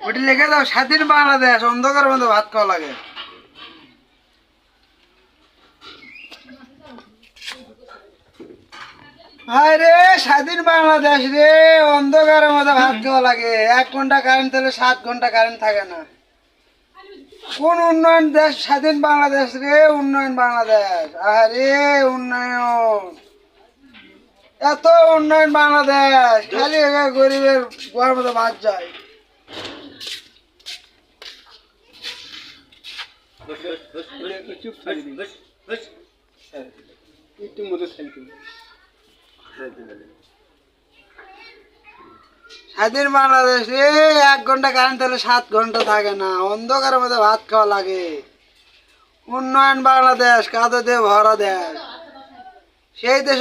ওটি লিখে দাও, স্বাধীন বাংলাদেশ, অন্ধকারের মধ্যে ভাত খাওয়া লাগে। হায় রে, স্বাধীন বাংলাদেশ রে, অন্ধকারের মধ্যে ভাত খাওয়া লাগে। 1 ঘন্টা কারেন্ট থাকলে 7 ঘন্টা কারেন্ট থাকে না। কোন উন্নয়ন দেশ? স্বাধীন বাংলাদেশ রে, উন্নয়ন বাংলাদেশ। আরে উন্নয়ন, এত উন্নয়ন বাংলাদেশ, খালি গরিবের ঘরের মধ্যে ভাত যায়। স্বাধীন বাংলাদেশ রে, 1 ঘন্টা কারেন্ট থাকলে 7 ঘন্টা থাকে না, অন্ধকারের মধ্যে ভাত খাওয়া লাগে। উন্নয়ন বাংলাদেশ, কাঁদে দিয়ে ভরা দেশ, সেই দেশ।